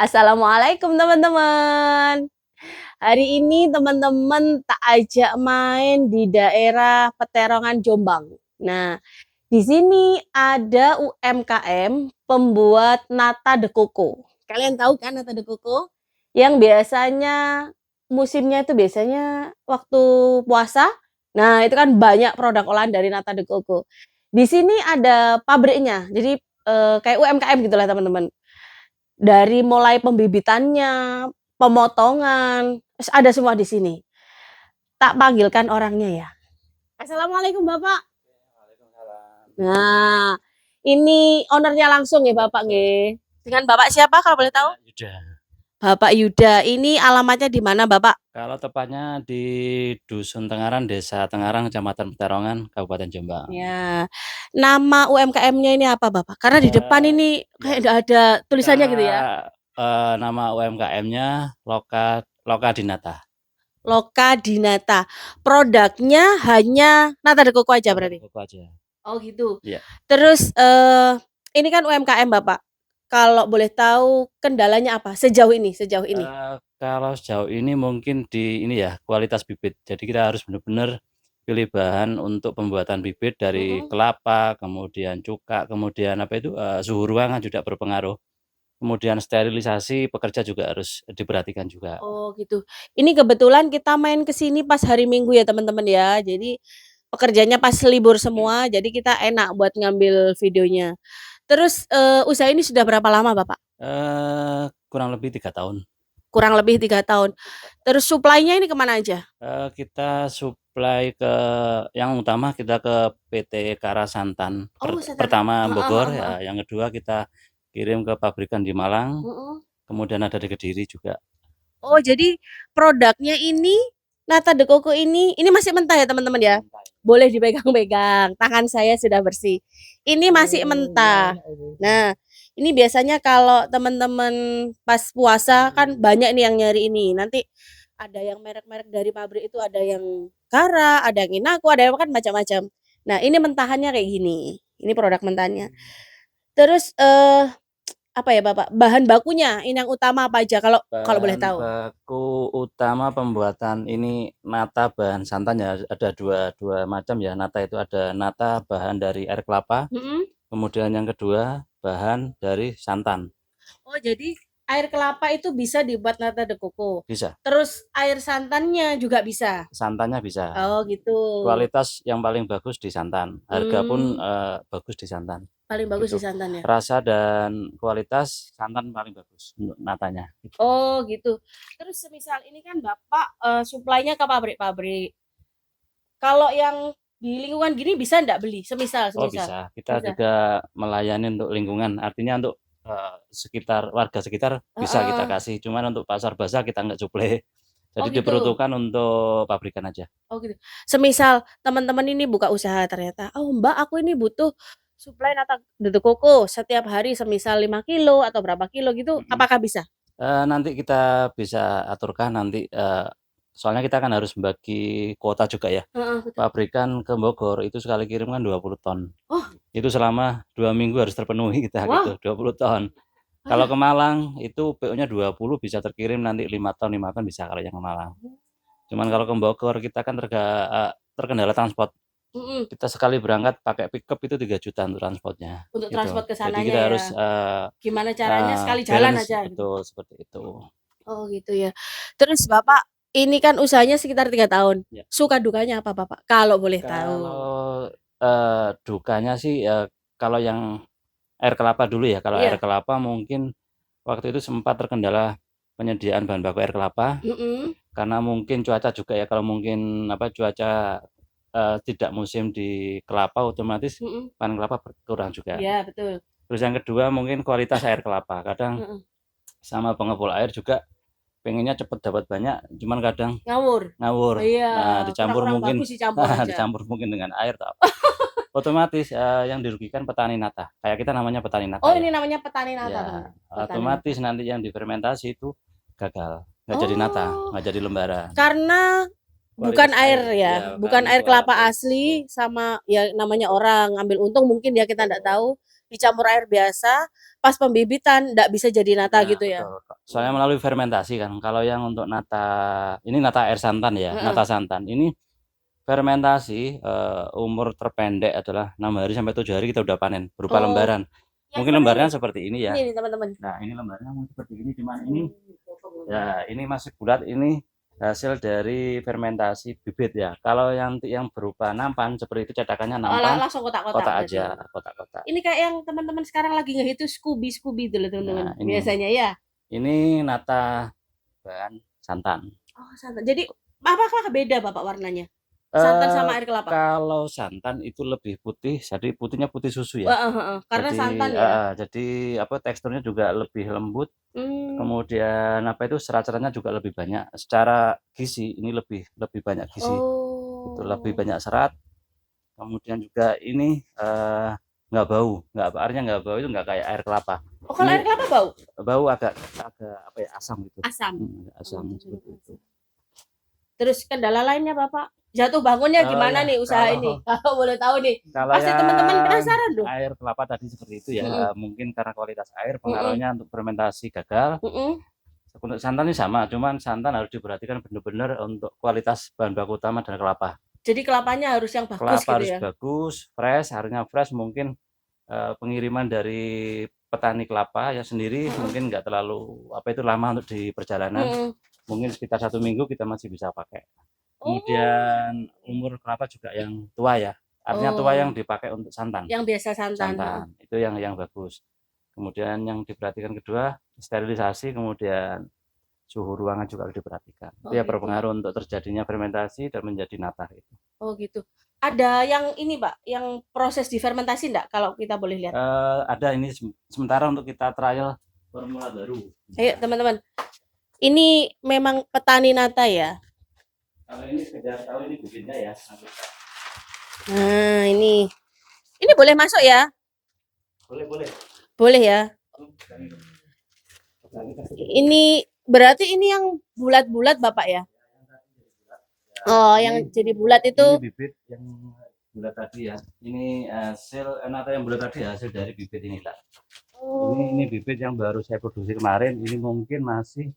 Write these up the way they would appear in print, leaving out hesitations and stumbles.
Assalamualaikum teman-teman. Hari ini teman-teman tak ajak main di daerah Peterongan Jombang. Nah, di sini ada UMKM pembuat nata de coco. Kalian tahu kan nata de coco? Yang biasanya musimnya itu biasanya waktu puasa. Nah, itu kan banyak produk olahan dari nata de coco. Di sini ada pabriknya. Jadi kayak UMKM gitulah teman-teman. Dari mulai pembibitannya, pemotongan, ada semua di sini. Tak panggilkan orangnya ya. Assalamualaikum Bapak. Waalaikumsalam. Nah, ini ownernya langsung ya Bapak nggih. Dengan Bapak siapa kalau boleh tahu? Yuda. Bapak Yuda. Ini alamatnya di mana Bapak? Kalau tepatnya di Dusun Tengaran, Desa Tengaran, Kecamatan Peterongan, Kabupaten Jombang. Ya. Nama UMKM-nya ini apa Bapak? Karena di depan ini kayak Ya, nggak ada tulisannya gitu ya. nama UMKM-nya Loka Dinata. Loka Dinata. Produknya hanya nata de coco aja Nata de berarti. coco aja. Oh gitu. Iya. Terus ini kan UMKM Bapak. Kalau boleh tahu kendalanya apa sejauh ini? Sejauh ini? Kalau sejauh ini mungkin di ini ya, kualitas bibit. Jadi kita harus benar-benar pilih bahan untuk pembuatan bibit dari Mhm. kelapa, kemudian cuka, kemudian apa itu, suhu ruangan juga berpengaruh. Kemudian sterilisasi pekerja juga harus diperhatikan juga. Oh gitu. Ini kebetulan kita main ke sini pas hari Minggu ya teman-teman ya. Jadi pekerjanya pas libur semua, jadi kita enak buat ngambil videonya. Terus usaha ini sudah berapa lama Bapak? Kurang lebih 3 tahun. Kurang lebih 3 tahun. Terus supply-nya ini kemana aja? Kita supply ke yang utama kita ke PT Kara Santan Oh, Santan. pertama Heeh, Bogor heeh, heeh. ya, yang kedua kita kirim ke pabrikan di Malang, Mhm. kemudian ada di Kediri juga. Oh, jadi produknya ini nata de coco ini masih mentah ya teman-teman ya? Mentah. Boleh dipegang-pegang. Tangan saya sudah bersih. Ini masih mentah. Nah, ini biasanya kalau teman-teman pas puasa kan banyak nih yang nyari ini. Nanti ada yang merek-merek dari pabrik itu ada yang Kara, ada yang Inaku, ada yang kan macam-macam. Nah, ini mentahannya kayak gini. Ini produk mentahnya. Terus apa ya Bapak? Bahan bakunya ini yang utama apa aja kalau kalau boleh Bahan tahu? baku utama pembuatan ini nata bahan santan ya, ada dua macam ya. Nata itu ada nata bahan dari air kelapa, Mhm. kemudian yang kedua bahan dari santan. Oh, jadi air kelapa itu bisa dibuat nata de coco. Bisa, Terus air santannya juga bisa. santannya bisa. Oh, gitu. Kualitas yang paling bagus di santan, harga pun, Hmm, bagus di santan, paling bagus di gitu. santan ya. Rasa dan kualitas santan paling bagus untuk natanya, gitu. Oh, gitu. Terus semisal ini kan Bapak suplainya ke pabrik-pabrik. Kalau yang di lingkungan gini bisa ndak beli? Semisal, Oh semisal. bisa, kita Bisa. juga melayani untuk lingkungan, artinya untuk, warga sekitar bisa kita Heeh. kasih, cuman untuk pasar basah kita nggak suplai. Oh, Jadi gitu. diperuntukkan untuk pabrikan aja. Oh gitu. Semisal teman-teman ini buka usaha ternyata, "Oh Mbak, aku ini butuh suplai nata de coco setiap hari semisal 5 kilo atau berapa kilo gitu, Mhm. apakah bisa?" Nanti kita bisa aturkan nanti, soalnya kita kan harus membagi kuota juga ya. Heeh, betul. Pabrikan ke Bogor itu sekali kirim kan 20 ton. Oh, Itu selama 2 minggu harus terpenuhi kita wah, gitu, 20 ton. Kalau alah. ke Malang itu PO-nya 20 bisa terkirim nanti 5 ton bisa kalau yang ke Malang. Cuman kalau ke Bogor kita kan terkendala transport. Mhm, Kita sekali berangkat pakai pickup itu 3 juta untuk transportnya, untuk gitu. transport ke Jadi sananya kita ya. harus, Gimana caranya sekali jalan balance aja gitu. betul seperti itu. Oh gitu ya. Terus Bapak ini kan usahanya sekitar 3 tahun. Ya. Suka dukanya apa Bapak? Kalau boleh tahu. Kalau, dukanya sih, kalau yang air kelapa dulu ya, kalau air Iya. kelapa mungkin waktu itu sempat terkendala penyediaan bahan baku air kelapa, Mhm, karena mungkin cuaca juga ya, kalau mungkin apa, cuaca, tidak musim di kelapa otomatis mhm. panen kelapa berkurang juga. Iya betul. Terus yang kedua mungkin kualitas air kelapa, kadang Heeh. sama pengepul air juga pengennya cepet dapat banyak, cuman kadang Ngawur? Oh ngawur. iya, Dicampur kurang-kurang mungkin bagus dicampur aja. dicampur mungkin dengan air atau apa, otomatis, yang dirugikan petani nata, kayak kita namanya petani nata Oh, ya. ini namanya petani nata, Ya, teman. Petani nata. otomatis nanti yang difermentasi itu gagal, nggak jadi nata, Oh, nggak jadi lembaran. karena bukan Kualitas air air, ya, ya bukan karena air kelapa kualitas asli sama ya namanya orang ngambil untung mungkin ya kita ndak tahu. dicampur air biasa, pas pembibitan nggak bisa jadi nata Nah, gitu ya? betul. Soalnya melalui fermentasi kan. Kalau yang untuk nata, ini nata air santan ya, Heeh. nata santan. Ini fermentasi umur terpendek adalah 6 hari sampai 7 hari kita udah panen berupa Oh, lembaran. yang Mungkin mana lembarnya ini? seperti ini ya. Ini nih teman-teman. Nah, ini lembarnya seperti ini, cuman ini ya ini masih bulat, ini hasil dari fermentasi bibit ya. Kalau yang berupa nampan seperti itu cetakannya Oh, nampan, langsung kotak-kotak kotak berarti. aja, kotak-kotak. Ini kayak yang teman-teman sekarang lagi ngehit itu Scooby itu loh teman-teman. Nah, ini Biasanya ya. nata bahan santan. Oh, santan. Jadi apakah beda Bapak warnanya? Santan sama air kelapa? Kalau santan itu lebih putih, jadi putihnya putih susu ya. Heeh, heeh. Karena Jadi santan ya. jadi apa, teksturnya juga lebih lembut, Hmm. kemudian apa itu, serat-seratnya juga lebih banyak. Secara gizi ini lebih banyak gizi. Itu lebih Oh. banyak serat. Kemudian juga ini nggak bau, artinya nggak bau, itu nggak kayak air kelapa. Oh, kalau Ini air kelapa bau? bau agak apa ya, asam gitu. Asam. Agak asam seperti itu. Terus kendala lainnya Bapak? Jatuh bangunnya Kalau gimana ya, nih usaha ini? Kalau boleh tahu nih. kalau Pasti teman-teman yang penasaran dong. air kelapa tadi seperti itu ya, Mm-mm. mungkin karena kualitas air Mm-mm. pengaruhnya untuk fermentasi gagal. Mm-mm. Untuk santan ini sama, cuman santan harus diperhatikan benar-benar untuk kualitas bahan baku utama dan kelapa. Jadi kelapanya harus yang bagus Kelapa gitu harus ya. bagus, fresh, harusnya fresh. Mungkin pengiriman dari petani kelapa ya sendiri mungkin nggak terlalu apa itu lama untuk di perjalanan. Mungkin sekitar 1 minggu kita masih bisa pakai. Kemudian umur kelapa juga yang tua ya, artinya tua yang dipakai untuk santan. Yang biasa santan. Itu yang bagus. Kemudian yang diperhatikan kedua, sterilisasi, kemudian suhu ruangan juga harus diperhatikan. Itu ya berpengaruh untuk terjadinya fermentasi dan menjadi nata itu. Oh gitu. Ada yang ini Pak, yang proses difermentasi enggak kalau kita boleh lihat? Ada, ini sementara untuk kita trial formula baru. Ayo teman-teman. Ini memang petani nata ya. Kalau ini sekedar tahu ini bibitnya ya. Nah, ini boleh masuk ya? Boleh. Boleh ya. Ini berarti ini yang bulat-bulat Bapak ya? Oh, yang jadi bulat itu. Ini bibit yang bulat tadi ya. Ini hasil nata yang bulat tadi hasil dari bibit ini, Kak. Ini bibit yang baru saya produksi kemarin. Ini mungkin masih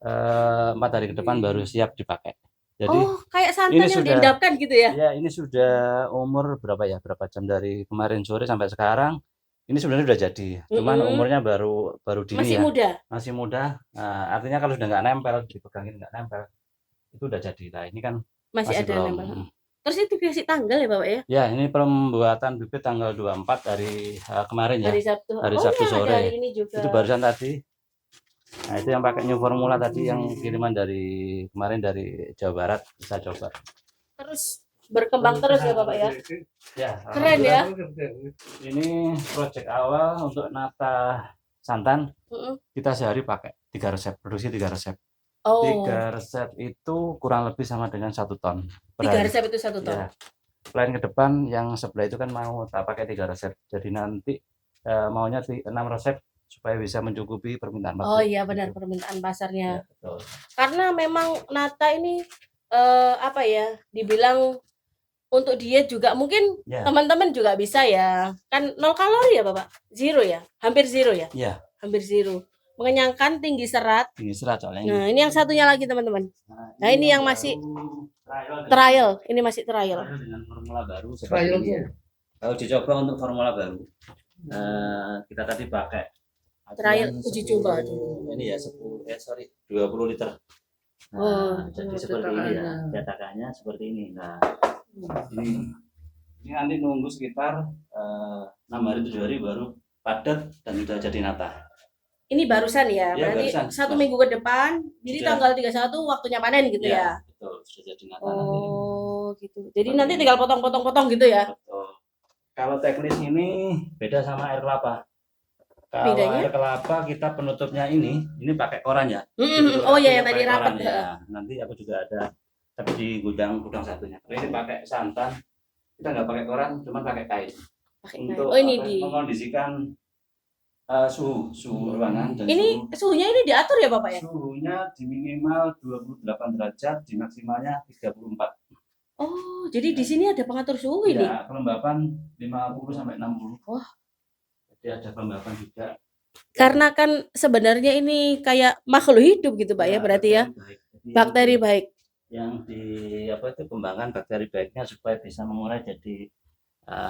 4 hari ke depan baru siap dipakai. Jadi kayak santan yang diendapkan gitu ya? Ya, ini sudah umur berapa jam dari kemarin sore sampai sekarang. Ini sebenarnya sudah jadi, cuman umurnya baru dini masih ya. Muda. Masih muda. Nah, artinya kalau sudah nggak nempel, dipegangin nggak nempel, itu udah jadi. Nah, ini kan masih ada belum. nempel. Terus itu dikasih tanggal ya Bapak ya? Ya, ini pembuatan bibit tanggal 24 hari kemarin ya. Hari Sabtu. Hari Sabtu sore. Hari ini juga. Itu barusan tadi. Nah, itu yang pakai new formula tadi, yang kiriman dari kemarin dari Jawa Barat, bisa coba. Terus berkembang terus ya Bapak ya? Ya, keren ya. Ini proyek awal untuk nata santan. Kita sehari pakai 3 resep, produksi 3 resep. 3 resep itu kurang lebih sama dengan 1 ton. 3 resep itu 1 ton. Ya. Plan ke depan yang sebelah itu kan mau tak pakai 3 resep. Jadi nanti maunya 6 resep supaya bisa mencukupi permintaan pasar. Oh iya benar, permintaan pasarnya. Ya, betul. Karena memang nata ini apa ya, dibilang untuk diet juga mungkin teman-teman juga bisa ya. Kan 0 kalori ya Bapak? Zero ya? Hampir zero ya? Iya. Hampir zero. Mengenyangkan, tinggi serat. Tinggi serat soalnya. Nah, ini yang satunya lagi teman-teman. Nah, ini yang masih trial. Ini masih trial. Dengan formula baru seperti ini ya. Kalau dicoba untuk formula baru. Kita tadi pakai trial uji coba ini ya 20 liter. Nah, jadi seperti ini ya, cetakannya seperti ini. Nah, ini nanti nunggu sekitar 6 hari 7 hari baru padat dan sudah jadi nata. Ini barusan ya, berarti barusan. 1 minggu ke depan, jadi tanggal 31 waktunya panen gitu ya? Betul, sudah jadi nata nanti. Gitu. Jadi nanti tinggal potong-potong gitu ya? Betul. Kalau teknis ini beda sama air kelapa. Kalau air kelapa kita penutupnya ini pakai koran ya. Oh iya, yang tadi rapat ya. Nanti aku juga ada, tapi di gudang satunya. Ini pakai santan, kita nggak pakai koran, cuma pakai kain. Untuk mengkondisikan suhu ruangan dan suhunya ini diatur ya Bapak ya? Suhunya di minimal 28 derajat, di maksimalnya 34. Oh, jadi di sini ada pengatur suhu ini? Ya, kelembapan 50 sampai 60. Wah. Ya ada pembahasan juga. Karena kan sebenarnya ini kayak makhluk hidup gitu Pak ya, berarti ya. Baik. Jadi Bakteri baik. yang di apa itu kembangkan bakteri baiknya supaya bisa mengurai jadi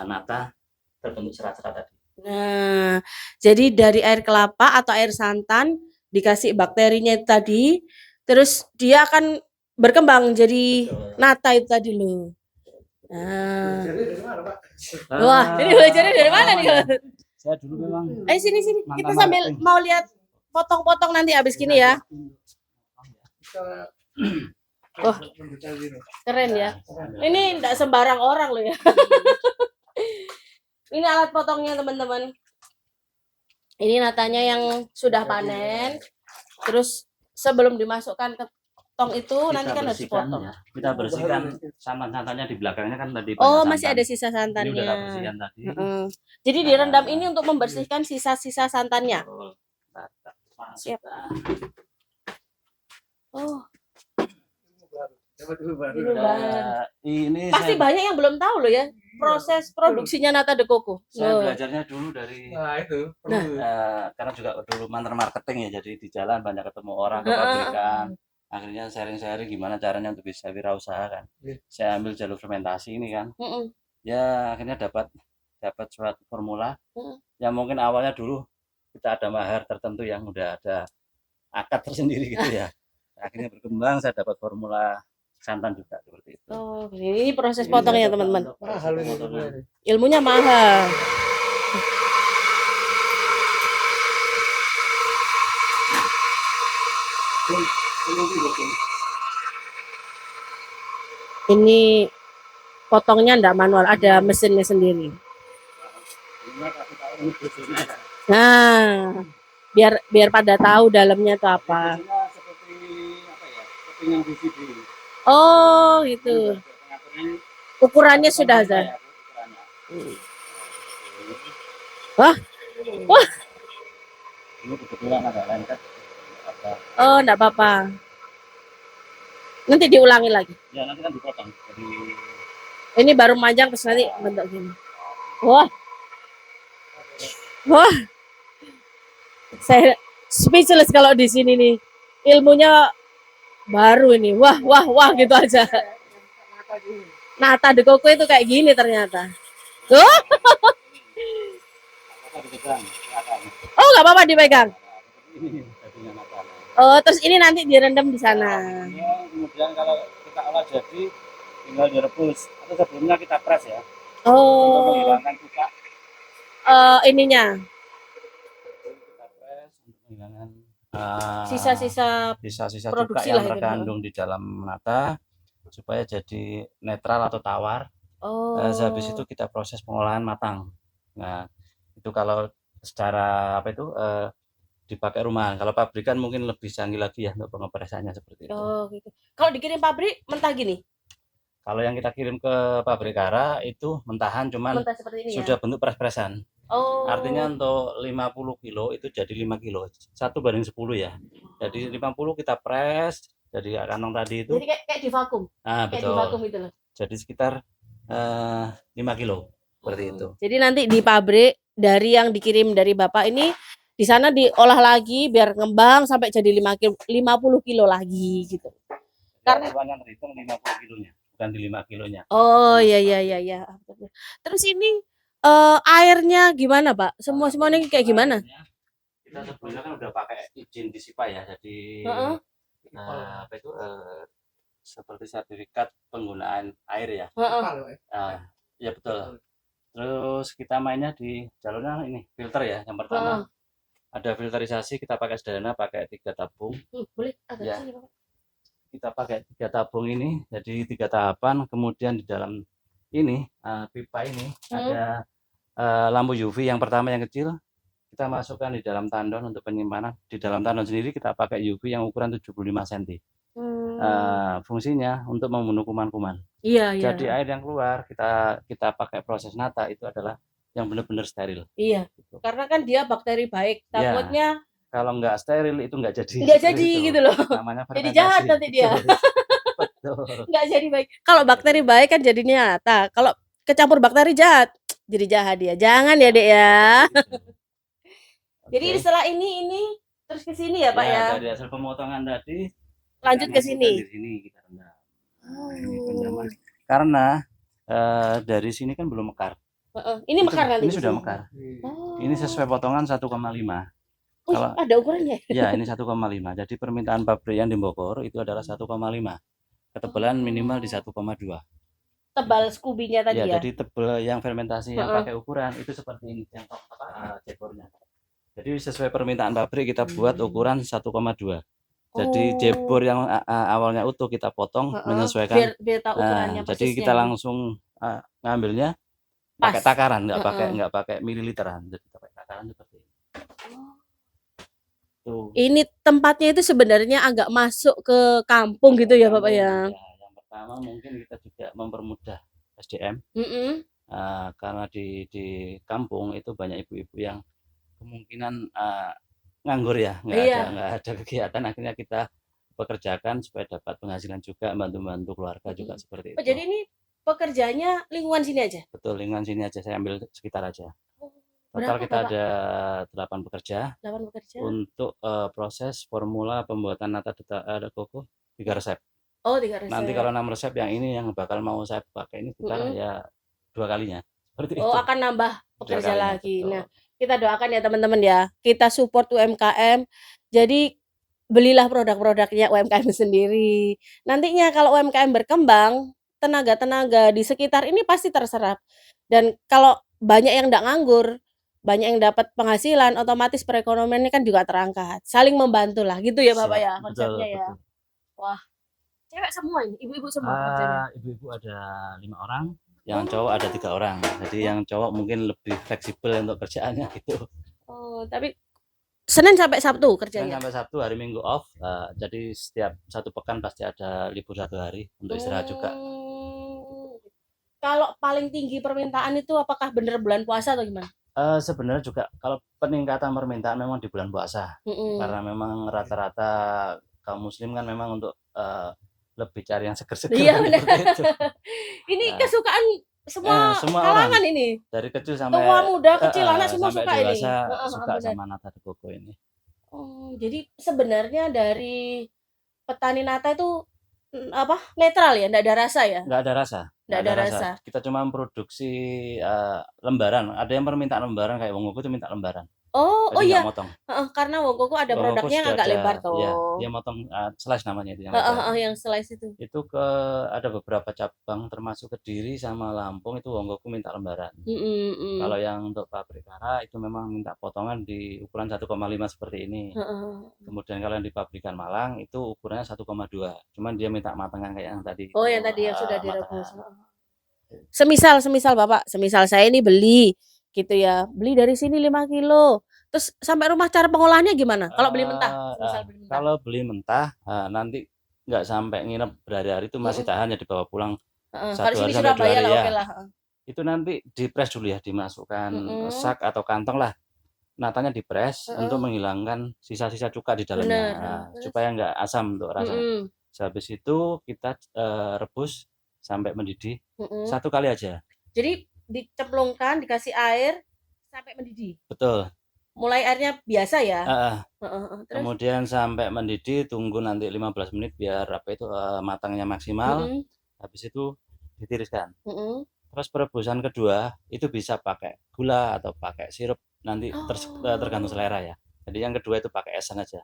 nata terbentuk serat-serat tadi. Nah, jadi dari air kelapa atau air santan dikasih bakterinya itu tadi, terus dia akan berkembang jadi Betul. nata itu tadi loh. Nah, Belajarnya dari mana, Pak? wah ini belajarnya dari mana nih? Ya. Saya dulu memang Sini sini, kita mantan sambil marketing. mau lihat potong-potong nanti habis gini ya. Kita Wah, mendetail gini. keren ya. Ini enggak sembarang orang loh ya. Ini alat potongnya teman-teman. Ini natanya yang sudah panen. Terus sebelum dimasukkan ke tong itu nanti kan harus potong. Ya. Kita bersihkan santan-santannya di belakangnya kan tadi Oh, banyak masih santan. ada sisa Ini udah tak santannya. bersihkan tadi. Jadi direndam ini untuk membersihkan sisa-sisa santannya. Betul. Siap. Oh, Dapat dulu baru. Dulu. Ini pasti saya, banyak yang belum tahu loh ya proses produksinya nata de coco. saya Loh. belajarnya dulu dari Nah, itu. Nah. Perlu. karena juga dulu mantan marketing ya, jadi di jalan banyak ketemu orang ke pabrikan. Akhirnya sharing-sharing gimana caranya untuk bisa wirausaha kan. Iya. Saya ambil jalur fermentasi ini kan. Mm-mm. Ya akhirnya dapat suatu formula Mm. yang mungkin awalnya dulu kita ada mahar tertentu yang udah ada akad tersendiri gitu ya. Akhirnya berkembang saya dapat formula santan juga seperti itu. Oh, ini proses potongnya teman-teman. Mahal ini. Potongnya. Ilmunya mahal. Ini potongnya enggak manual, ada mesinnya sendiri. Nah, biar pada tahu dalamnya itu apa. Seperti apa ya? Kepingan VCD. Oh, gitu. Ukurannya sudah ada. Wah. Wah. Ini kebetulan agak lengket. Oh, enggak apa-apa. Nanti diulangi lagi. Ya nanti kan dipotong. Jadi Ini baru panjang terus nanti bentuk gini. Wah. Wah. Saya speechless kalau di sini nih. Ilmunya baru ini. Wah, wah, wah gitu aja. Nata de coco itu kayak gini ternyata. Tuh. apa dipegang? Silakan. Oh, nggak apa-apa dipegang. Ini jadinya nata. Oh, terus ini nanti direndam di sana. Kemudian kalau kita olah jadi tinggal direbus atau sebelumnya kita press ya untuk Oh, menghilangkan kuka. ininya Kita press untuk menghilangkan sisa-sisa sisa-sisa cuka produksi yang lah itu. terkandung di dalam nata supaya jadi netral atau tawar. Oh. Habis itu kita proses pengolahan matang. Nah, itu kalau secara apa itu dipakai rumahan. Kalau pabrikan mungkin lebih canggih lagi ya untuk pengepresannya seperti itu. Oh, gitu. Kalau dikirim pabrik mentah gini? Kalau yang kita kirim ke pabrik Kara itu mentahan cuman Mentah seperti ini sudah ya? bentuk pres-presan. Oh. Artinya untuk 50 kilo itu jadi 5 kilo. 1:10 ya. Jadi 50 kita pres jadi kantong tadi itu. Jadi kayak di vakum. Nah, Kayak betul. di vakum itu loh. Jadi sekitar 5 kilo seperti itu. Jadi nanti di pabrik dari yang dikirim dari Bapak ini di sana diolah lagi biar ngembang sampai jadi 50 kilo lagi gitu. Karena yang terhitung 50 kilonya, bukan di 5 kilonya. Oh, iya. Terus ini airnya gimana, Pak? Semuanya kayak gimana? Kita sebelumnya kan udah pakai izin disipa ya. Jadi apa itu seperti sertifikat penggunaan air ya. Ya betul. Terus kita mainnya di jalurnya ini filter ya. Yang pertama ada filterisasi, kita pakai sederhana, pakai 3 tabung. Boleh agak Ya. sini, Pak. Kita pakai 3 tabung ini, jadi 3 tahapan. Kemudian di dalam ini pipa ini ada lampu UV yang pertama yang kecil. Kita masukkan di dalam tandon untuk penyimpanan. Di dalam tandon sendiri kita pakai UV yang ukuran 75 cm. Fungsinya untuk membunuh kuman-kuman. Iya. Jadi air yang keluar kita pakai proses nata itu adalah yang benar-benar steril. Iya. Gitu. Karena kan dia bakteri baik. Takutnya kalau nggak steril itu nggak jadi. Nggak jadi gitu loh. Namanya Jadi fermentasi. jahat nanti dia. Betul. Nggak jadi baik. Kalau bakteri baik kan jadinya nata. Kalau kecampur bakteri jahat, jadi jahat dia. Jangan ya, Dek ya. Jadi Oke. setelah ini terus ke sini ya, Pak ya. Dari hasil pemotongan tadi Lanjut ke kita sini. masukkan di sini kita rendam. Nah, ini pendaman. Karena dari sini kan belum mekar. Ini mekar nanti Ini di sudah sini? mekar. Oh. Ini sesuai potongan 1,5. Wih, Kalau ada ukurannya. ya ini 1,5. Jadi permintaan pabrik yang di Bogor itu adalah 1,5. Ketebalan minimal di 1,2. Tebal skubinya tadi ya. Jadi tebal yang fermentasi yang pakai ukuran itu seperti ini yang jebornya. Jadi sesuai permintaan pabrik kita buat ukuran 1,2. Jadi jebor yang awalnya utuh kita potong menyesuaikan. Biar tahu ukurannya Jadi kita langsung ngambilnya pakai takaran, nggak pakai mililiteran. Jadi pakai takaran seperti ini. Ini tempatnya itu sebenarnya agak masuk ke kampung gitu ya, Bapak ya. Yang pertama mungkin kita juga mempermudah SDM. Karena di kampung itu banyak ibu-ibu yang kemungkinan nganggur ya, nggak ada kegiatan, akhirnya kita pekerjakan supaya dapat penghasilan juga, bantu-bantu keluarga juga seperti itu. Jadi ini pekerjaannya lingkungan sini aja? Betul, lingkungan sini aja, saya ambil sekitar aja. Total kita ada 8 pekerja. Untuk proses formula pembuatan nata de coco 3 resep. Oh, 3 resep. Nanti kalau 6 resep yang ini yang bakal mau saya pakai ini sekitar ya 2 kalinya. Seperti itu. Akan nambah pekerja lagi. Betul. Nah, kita doakan ya teman-teman ya. Kita support UMKM. Jadi belilah produk-produknya UMKM sendiri. Nantinya kalau UMKM berkembang, tenaga-tenaga di sekitar ini pasti terserap. Dan kalau banyak yang enggak nganggur, banyak yang dapat penghasilan, otomatis perekonomiannya kan juga terangkat. Saling membantu lah gitu ya Bapak ya konsepnya ya. Wah. Cewek semua ini, ibu-ibu semua kerjanya. Ibu-ibu ada 5 orang, yang cowok ada 3 orang. Jadi yang cowok mungkin lebih fleksibel untuk kerjaannya gitu. Tapi Senin sampai Sabtu kerjanya. Senin sampai Sabtu, hari Minggu off. Jadi setiap 1 pekan pasti ada libur 1 hari untuk istirahat juga. Kalau paling tinggi permintaan itu apakah benar bulan puasa atau gimana? Sebenarnya juga kalau peningkatan permintaan memang di bulan puasa. Karena memang rata-rata kaum muslim kan memang untuk lebih cari yang seger-seger. Iya benar. Ini kesukaan semua kalangan orang. Ini. Dari kecil sampai tua, muda, kecil, anak semua suka dewasa, ini. Suka sama nata de coco ini. Jadi sebenarnya dari petani nata itu netral ya, enggak ada rasa ya? Enggak ada rasa. Enggak ada rasa. Kita cuma memproduksi lembaran. Ada yang permintaan lembaran kayak Wong Koko itu minta lembaran. Oh iya. Motong. Karena Wong Koko ada produknya yang agak lebar tuh. Iya, dia motong slice namanya itu yang yang slice itu. Itu ada beberapa cabang termasuk Kediri sama Lampung itu Wong Koko minta lembaran. Kalau yang untuk pabrik Kara itu memang minta potongan di ukuran 1,5 seperti ini. Kemudian kalau yang di pabrikan Malang itu ukurannya 1,2. Cuman dia minta matangan kayak yang tadi. Oh, yang tadi yang sudah direbus. Semisal Bapak, saya ini beli gitu ya, beli dari sini 5 kilo, terus sampai rumah cara pengolahannya gimana kalau beli mentah? Kalau beli mentah nanti nggak sampai nginep berhari-hari itu masih tahan ya, dibawa pulang 1 hari sampai 2 hari ya. Itu nanti dipres dulu ya, dimasukkan sak atau kantong lah, natanya dipres untuk menghilangkan sisa-sisa cuka di dalamnya, supaya nggak asam untuk rasanya. Habis itu kita rebus sampai mendidih 1 kali aja. Jadi dicemplungkan, dikasih air sampai mendidih. Betul. Mulai airnya biasa ya. Kemudian sampai mendidih, tunggu nanti 15 menit biar matangnya maksimal. Habis itu ditiriskan. Terus perebusan kedua itu bisa pakai gula atau pakai sirup, nanti tergantung selera ya. Jadi yang kedua itu pakai esen aja.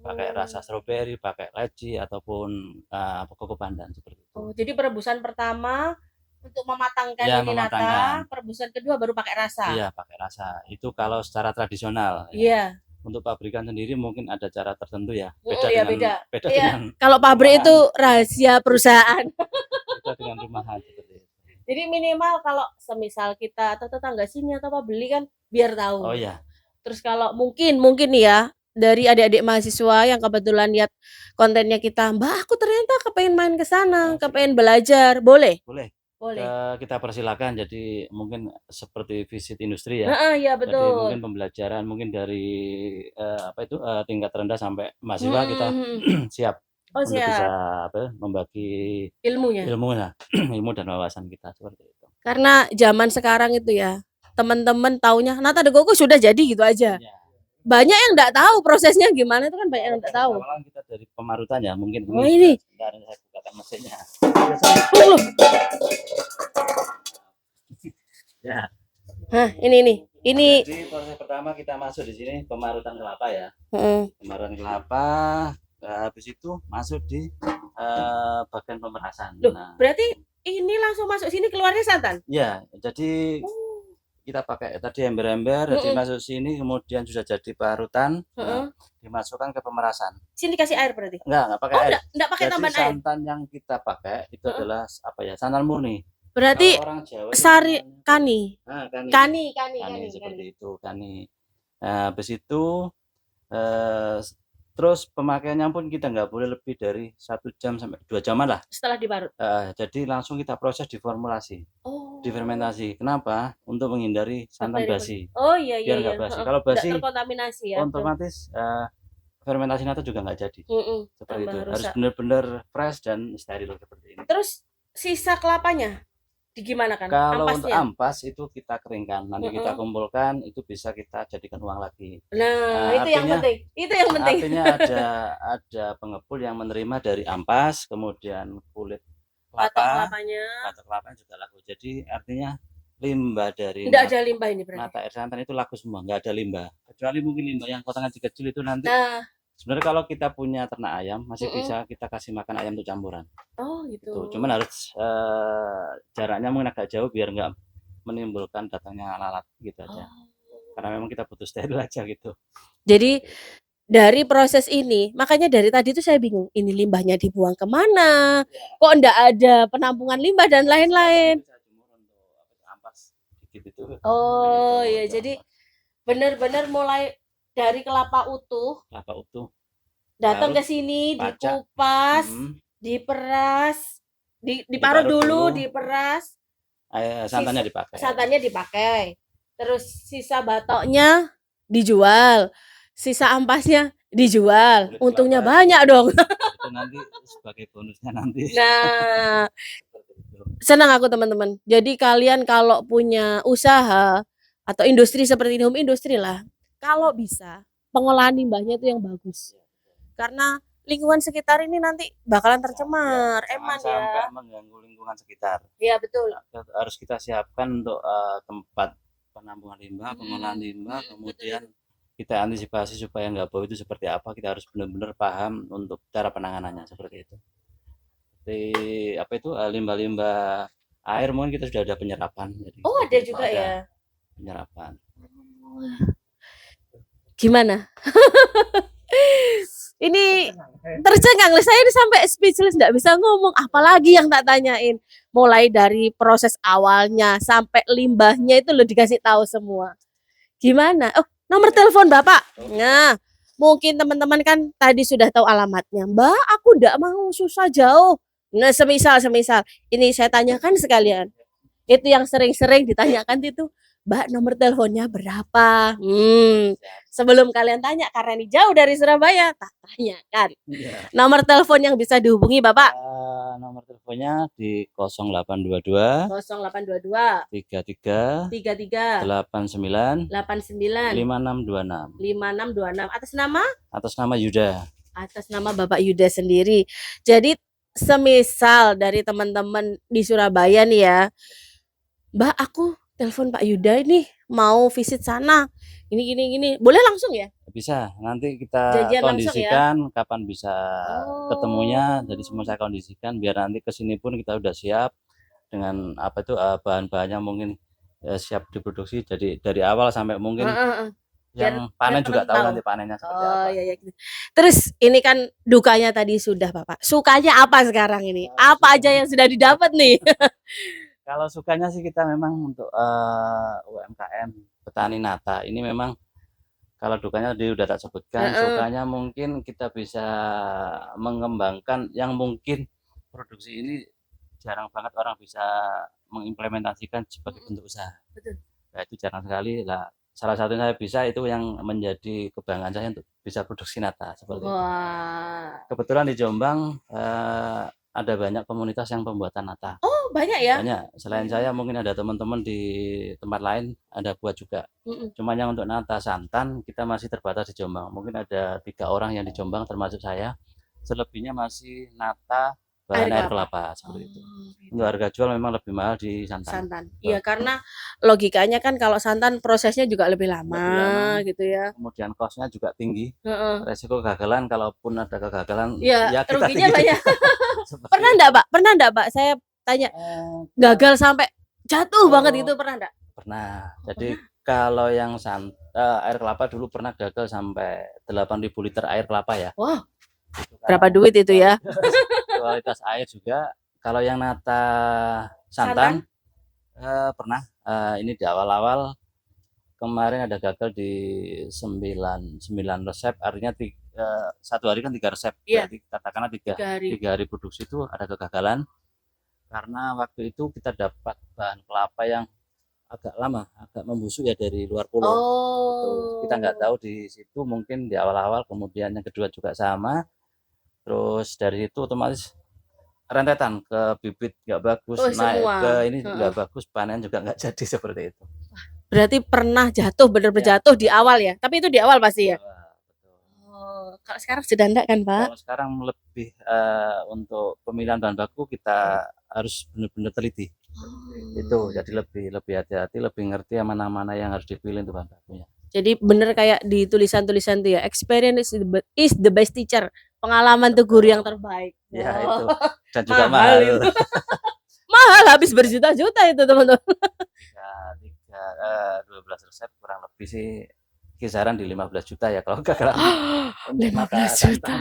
Pakai rasa stroberi, pakai leci ataupun koko pandan seperti itu. Jadi perebusan pertama untuk mematangkan ini nata, perebusan kedua baru pakai rasa. Iya, pakai rasa. Itu kalau secara tradisional. Iya. Untuk pabrikan sendiri mungkin ada cara tertentu ya. Beda dengan dengan kalau pabrik itu rahasia perusahaan. Beda dengan rumahan seperti itu. Jadi minimal kalau semisal kita atau tetangga sini atau apa beli kan biar tahu. Oh iya. Terus kalau mungkin nih ya, dari adik-adik mahasiswa yang kebetulan lihat kontennya kita, Mbak aku ternyata kepengen main ke sana, kepengen belajar, boleh? Boleh. Kita persilakan, jadi mungkin seperti visit industri ya. Iya betul. Jadi mungkin pembelajaran mungkin dari tingkat rendah sampai mahasiswa kita siap untuk bisa membagi ilmu dan wawasan kita seperti itu. Karena zaman sekarang itu ya, teman-teman taunya nata de coco sudah jadi gitu aja. banyak yang nggak tahu prosesnya gimana, itu kan banyak yang nggak tahu. Awalan kita dari pemarutan ya, mungkin Oh, ini. sebentar saya bukakan mesinnya. Loh, loh. Ya. Hah, ini. Jadi proses pertama kita masuk di sini pemarutan kelapa ya. Heeh. Pemarutan kelapa, habis itu masuk di bagian pemerasan. Loh, Nah, berarti ini langsung masuk sini keluarnya santan? ya, jadi Oh. kita pakai tadi ember-ember, jadi Mm-mm. masuk sini kemudian sudah jadi parutan, Heeh. dimasukkan ke pemerasan. Sini kasih air berarti? Enggak pakai Oh, air. enggak pakai Jadi tambahan air. santan yang kita pakai itu adalah apa ya? Santan murni. Berarti Kalau orang Jawa itu sari namanya kani. kani seperti itu, kani. Nah, habis itu terus pemakaiannya pun kita nggak boleh lebih dari 1 jam sampai 2 jaman lah. Setelah diparut. Jadi langsung kita proses difermulasi, Oh. difermentasi. Kenapa? Untuk menghindari santan basi. Oh iya Biar nggak basi. Kalau Nggak basi terkontaminasi ya. otomatis fermentasinya itu juga nggak jadi. Seperti Tambah itu. Harus rusak. benar-benar fresh dan steril seperti ini. Terus sisa kelapanya digimanakan? Kalau untuk Ampasnya. ampas itu kita keringkan, nanti kita kumpulkan, itu bisa kita jadikan uang lagi. Nah, itu yang artinya- penting. Itu yang penting. Artinya ada pengepul yang menerima dari ampas, kemudian kulit Batok kelapa, kelapanya. batok kelapanya juga laku. Jadi artinya limbah dari Enggak ada limbah ini berarti. mata air santan itu laku semua, nggak ada limbah. Kecuali mungkin limbah yang potongan kecil itu nanti. Nah, Sebenarnya kalau kita punya ternak ayam masih Mm-mm. bisa kita kasih makan ayam untuk campuran. oh gitu. Gitu. Cuman harus jaraknya mungkin agak jauh biar nggak menimbulkan datangnya lalat gitu aja. Karena memang kita butuh steril aja gitu. Jadi dari proses ini, makanya dari tadi tuh saya bingung, ini limbahnya dibuang kemana? Kok enggak ada penampungan limbah dan lain-lain? Bisa jemur untuk ampas dikit itu. Oh Nah, itu iya, untuk jadi ampas. benar-benar mulai dari kelapa utuh Kelapa utuh. datang ke Lalu sini, pacak. dikupas, diperas, diparut dulu, diperas, Santannya dipakai. santannya dipakai. Terus sisa batoknya dijual, sisa ampasnya dijual. Kulit Untungnya kelapa banyak dong. Itu nanti sebagai bonusnya nanti. Nah, Seperti itu. senang aku teman-teman. Jadi kalian kalau punya usaha atau industri seperti ini, home industri lah, kalau bisa pengolahan limbahnya itu yang bagus. Karena lingkungan sekitar ini nanti bakalan tercemar, Jangan eman sampai ya. mengganggu lingkungan sekitar. Iya betul. Harus kita siapkan untuk tempat penampungan limbah, pengolahan limbah, kemudian kita antisipasi supaya nggak bau itu seperti apa. Kita harus benar-benar paham untuk cara penanganannya seperti itu. Seperti apa itu limbah-limbah air mungkin kita sudah ada penyerapan. Jadi Oh ada juga ya. penyerapan. Gimana? Ini tercengang, saya ini sampai speechless, nggak bisa ngomong, apalagi yang tak tanyain. Mulai dari proses awalnya sampai limbahnya itu lo dikasih tahu semua. Gimana? Oh, nomor telepon Bapak. Nah, mungkin teman-teman kan tadi sudah tahu alamatnya. Mbak, aku nggak mau susah jauh. Nah, semisal ini saya tanyakan sekalian. Itu yang sering-sering ditanyakan itu, Mbak, nomor teleponnya berapa? Sebelum kalian tanya, karena ini jauh dari Surabaya, tak tanyakan. Nomor telepon yang bisa dihubungi Bapak? Nomor teleponnya di 0822 0822 33 33 89 89 5626. 5626. Atas nama Yuda. Atas nama Bapak Yuda sendiri. Jadi semisal dari teman-teman di Surabaya nih ya, Mbak, aku telepon Pak Yuda ini mau visit sana. Gini. Boleh langsung ya? Bisa, nanti kita Janjian langsung kondisikan kapan bisa ketemunya. Jadi semua saya kondisikan biar nanti kesini pun kita udah siap dengan apa itu bahan-bahannya mungkin siap diproduksi. Jadi dari awal sampai mungkin yang panen juga tahu nanti panennya seperti apa. Oh iya. Terus ini kan dukanya tadi sudah Bapak. Sukanya apa sekarang ini? Apa aja yang sudah didapat nih? Kalau sukanya sih kita memang untuk UMKM petani nata ini memang kalau dukanya tadi udah tak sebutkan. Sukanya mungkin kita bisa mengembangkan yang mungkin produksi ini jarang banget orang bisa mengimplementasikan sebagai bentuk usaha. Betul. Nah, itu jarang sekali lah. Salah satunya saya bisa itu yang menjadi kebanggaan saya untuk bisa produksi nata seperti itu. Kebetulan di Jombang ada banyak komunitas yang pembuatan nata. Oh, banyak ya? Banyak. Selain saya mungkin ada teman-teman di tempat lain ada buat juga. Cuma yang untuk nata santan kita masih terbatas di Jombang. Mungkin ada 3 orang yang di Jombang termasuk saya. Selebihnya masih nata bahan air kelapa seperti itu. gitu. Untuk harga jual memang lebih mahal di santan. Santan. Iya, karena logikanya kan kalau santan prosesnya juga lebih lama, lama. gitu ya. Kemudian cost-nya juga tinggi. Heeh. Resiko kegagalan kalaupun ada kegagalan Ya, ya kita ruginya tinggi banyak. juga. Seperti Pernah itu. enggak, Pak? Pernah enggak, Pak? Saya tanya, gagal sampai jatuh banget Oh. gitu, pernah enggak? Pernah. Jadi kalau yang air kelapa dulu pernah gagal sampai 8.000 liter air kelapa ya. Wah, Itu berapa karena duit itu ya? kualitas air juga. Kalau yang nata santan, pernah. Ini di awal-awal kemarin ada gagal di 9 resep, artinya 1 hari kan 3 resep. Iya. Berarti katakanlah 3 3 hari. hari produksi itu ada kegagalan karena waktu itu kita dapat bahan kelapa yang agak lama, agak membusuk ya dari luar pulau. Gitu. Kita nggak tahu di situ, mungkin di awal-awal, kemudian yang kedua juga sama. Terus dari itu otomatis rentetan ke bibit nggak bagus, naik semua. ke ini nggak bagus, panen juga nggak jadi seperti itu. Berarti pernah jatuh, bener-bener jatuh di awal ya? Tapi itu di awal pasti ya? Betul. Oh, kalau sekarang sudah enggak kan, Pak? Kalau sekarang lebih untuk pemilihan bahan baku kita harus benar-benar teliti. Itu jadi lebih hati-hati, lebih ngerti mana-mana yang harus dipilih untuk bahan bakunya. Jadi bener kayak di tulisan-tulisan tuh ya, experience is the best teacher. Pengalaman tuh guru yang terbaik. Ya Oh. itu. Dan juga Mahal mahal. itu. Mahal, habis berjuta-juta itu, teman-teman. 12 resep kurang lebih sih kisaran di 15 juta ya kalau gagal. 15 juta.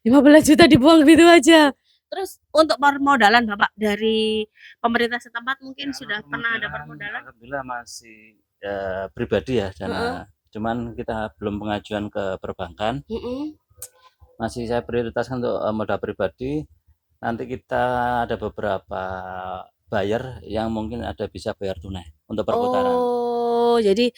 15 juta dibuang gitu aja. Terus untuk permodalan Bapak dari pemerintah setempat mungkin sudah pernah ada permodalan? Alhamdulillah masih pribadi ya dana. Cuman kita belum pengajuan ke perbankan. Masih saya prioritaskan untuk modal pribadi. Nanti kita ada beberapa buyer yang mungkin ada bisa bayar tunai untuk perputaran. Oh, jadi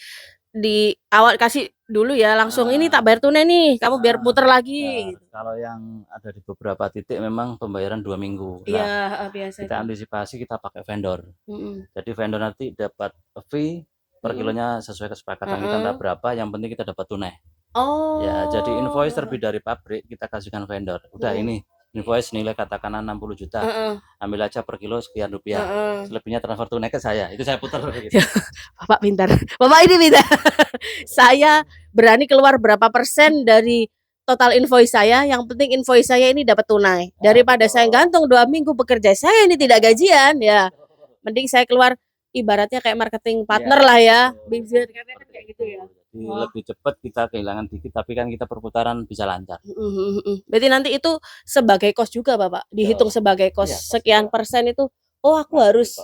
di awal kasih dulu ya langsung ini tak bayar tunai nih, kamu biar puter lagi. Kalau yang ada di beberapa titik memang pembayaran 2 minggu. Iya, biasa. Kita antisipasi, kita pakai vendor. Jadi vendor nanti dapat fee per kilonya sesuai kesepakatan kita entah berapa, yang penting kita dapat tunai. Oh. Ya, jadi invoice terbit dari pabrik kita kasihkan vendor. Udah ini invoice nilai katakan 60 juta. Ambil aja per kilo sekian rupiah. Selebihnya transfer tunai ke saya. Itu saya putar gitu. Bapak pintar. Bapak ini pintar. Saya berani keluar berapa persen dari total invoice saya, yang penting invoice saya ini dapat tunai. Daripada saya gantung 2 minggu bekerja, saya ini tidak gajian ya. Mending saya keluar ibaratnya kayak marketing partner lah ya. Bisa kayak gitu ya. Jadi lebih cepat kita kehilangan dikit, tapi kan kita perputaran bisa lancar. Berarti nanti itu sebagai cost juga Bapak, dihitung sebagai cost sekian persen itu. Oh, aku harus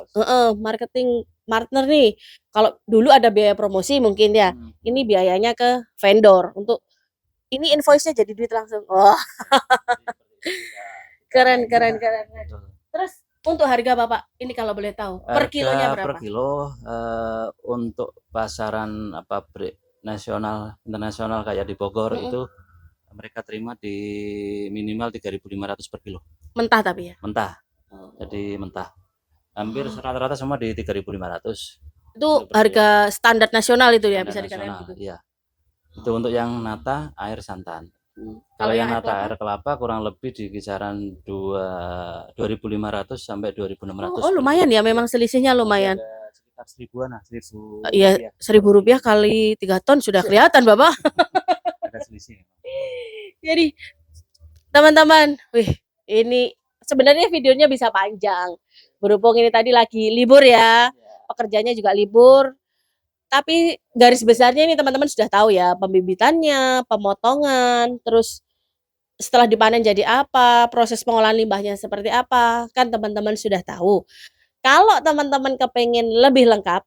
marketing partner nih. Kalau dulu ada biaya promosi mungkin ya, ini biayanya ke vendor untuk ini invoice-nya jadi duit langsung. Oh. Keren. Terus untuk harga Bapak, ini kalau boleh tahu, per kilonya berapa? Per kilo untuk pasaran pabrik nasional, internasional kayak di Bogor itu mereka terima di minimal 3.500 per kilo. Mentah tapi ya? Mentah. Jadi mentah. Hampir rata-rata semua di 3.500. Itu harga standar nasional itu ya, bisa dikatakan gitu. Iya. Itu untuk yang nata air santan. Kalau yang nata air kelapa kurang lebih di kisaran 2.500 sampai 2.600. Oh, lumayan ya, memang selisihnya lumayan. Sekitar 1.000-an lah, 1.000. Iya, 1.000 rupiah kali 3 ton sudah kelihatan Bapak. Ada selisih. Jadi teman-teman, ini sebenarnya videonya bisa panjang. Berhubung ini tadi lagi libur ya, pekerjaannya juga libur. Tapi garis besarnya ini teman-teman sudah tahu ya, pembibitannya, pemotongan, terus setelah dipanen jadi apa, proses pengolahan limbahnya seperti apa, kan teman-teman sudah tahu. Kalau teman-teman kepengen lebih lengkap,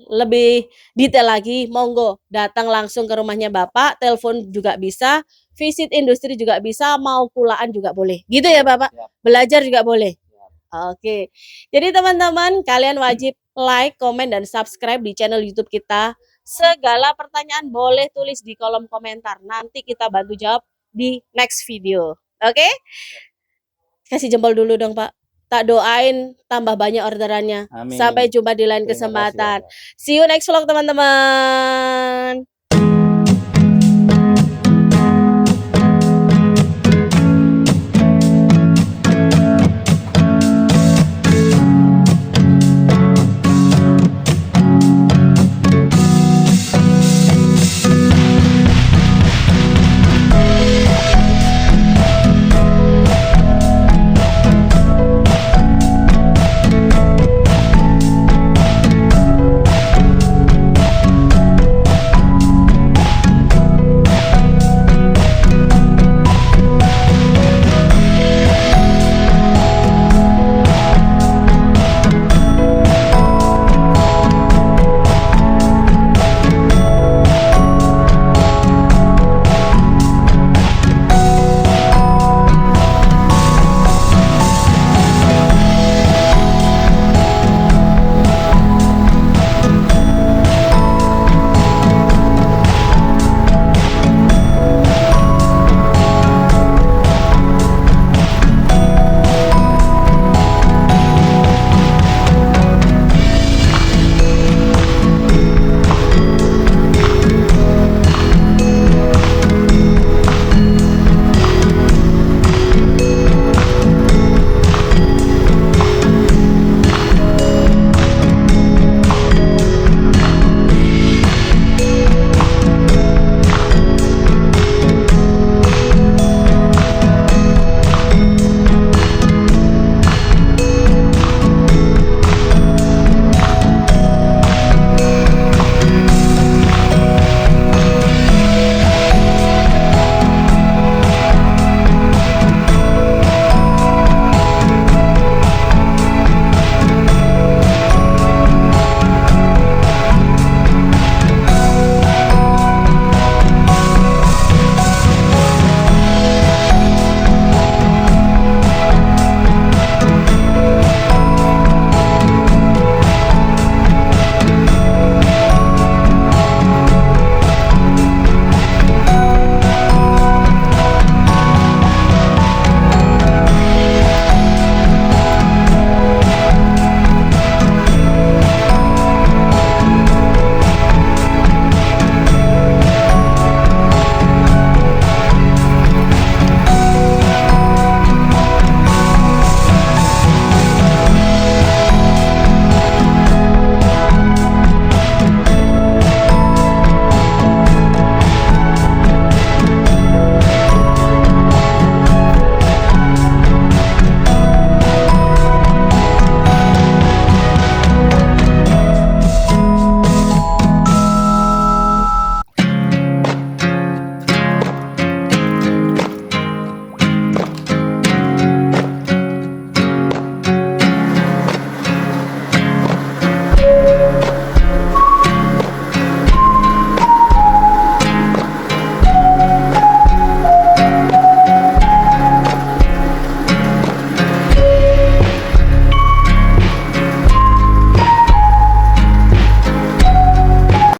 lebih detail lagi, monggo datang langsung ke rumahnya Bapak, telepon juga bisa, visit industri juga bisa, mau kulaan juga boleh. Gitu ya Bapak? Belajar juga boleh. Oke. Jadi teman-teman, kalian wajib like, komen, dan subscribe di channel YouTube kita. Segala pertanyaan boleh tulis di kolom komentar. Nanti kita bantu jawab di next video. Oke? Kasih jempol dulu dong, Pak. Tak doain tambah banyak orderannya. Amin. Sampai jumpa di lain Terima kasih, kesempatan. Bapak. See you next vlog, teman-teman.